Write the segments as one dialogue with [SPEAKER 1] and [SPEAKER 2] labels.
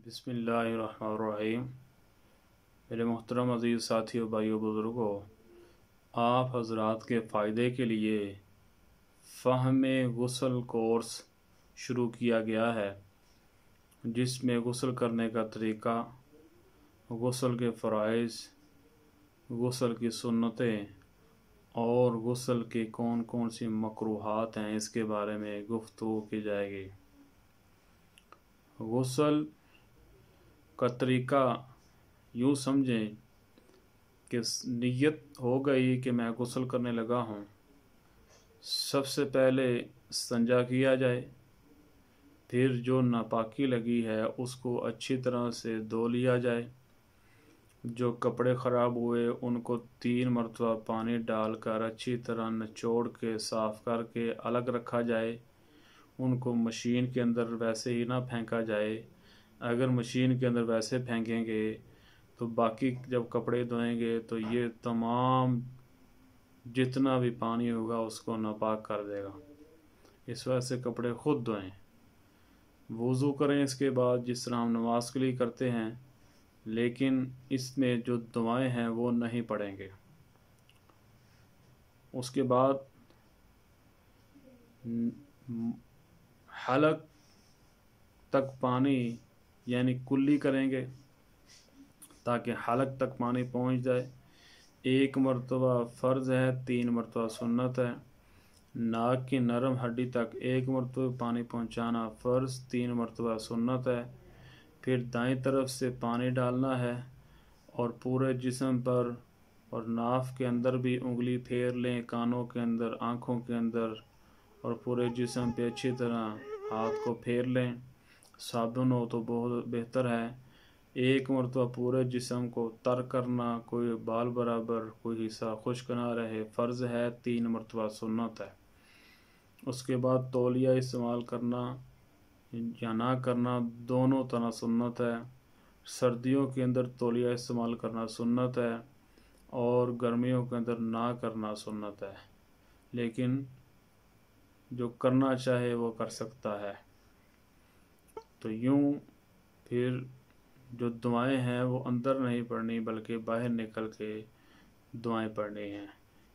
[SPEAKER 1] बिस्मिल्लाहिर्रहमानिर्रहीम। मेरे मोहतरम अज़ीज़ साथियों, भाइयों, बुज़ुर्गों, आप हज़रात के फ़ायदे के लिए फ़हमे गुस्ल कोर्स शुरू किया गया है, जिसमें गुस्ल करने का तरीक़ा, गुस्ल के फ़राइज़, गुस्ल की सुन्नतें और गुस्ल के कौन कौन सी मकरूहात हैं, इसके बारे में गुफ्तगू की जाएगी। गुस्ल का तरीक़ा यूँ समझें कि नियत हो गई कि मैं गुस्ल करने लगा हूँ। सबसे पहले इस्तिंजा किया जाए, फिर जो नापाकी लगी है उसको अच्छी तरह से धो लिया जाए। जो कपड़े ख़राब हुए उनको 3 मरतबा पानी डालकर अच्छी तरह निचोड़ के साफ़ करके अलग रखा जाए। उनको मशीन के अंदर वैसे ही ना फेंका जाए। अगर मशीन के अंदर वैसे फेंकेंगे तो बाकी जब कपड़े धोएंगे तो ये तमाम जितना भी पानी होगा उसको नापाक कर देगा। इस वजह से कपड़े खुद धोएं, वज़ू करें इसके बाद, जिस तरह हम नमाज के लिए करते हैं, लेकिन इसमें जो दुआएं हैं वो नहीं पढ़ेंगे। उसके बाद हलक तक पानी यानी कुल्ली करेंगे ताकि हलक तक पानी पहुंच जाए। 1 मरतबा फ़र्ज़ है, 3 मरतबा सुन्नत है। नाक की नरम हड्डी तक 1 मरतबा पानी पहुंचाना फ़र्ज़, 3 मरतबा सुन्नत है। फिर दाईं तरफ से पानी डालना है और पूरे जिस्म पर और नाफ के अंदर भी उंगली फेर लें, कानों के अंदर, आँखों के अंदर और पूरे जिस्म पे अच्छी तरह हाथ को फेर लें। साबुन हो तो बहुत बेहतर है। 1 मरतबा पूरे जिस्म को तर करना, कोई बाल बराबर कोई हिस्सा खुश्क ना रहे, फ़र्ज़ है, 3 मरतबा सुन्नत है। उसके बाद तौलिया इस्तेमाल करना या ना करना दोनों तरह सुन्नत है। सर्दियों के अंदर तौलिया इस्तेमाल करना सुन्नत है और गर्मियों के अंदर ना करना सुन्नत है, लेकिन जो करना चाहे वो कर सकता है। तो यूँ फिर जो दुआएं हैं वो अंदर नहीं पढ़नी बल्कि बाहर निकल के दुआएं पढ़नी हैं।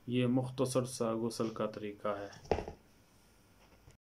[SPEAKER 1] ये मुख्तसर सा गुस्ल का तरीक़ा है।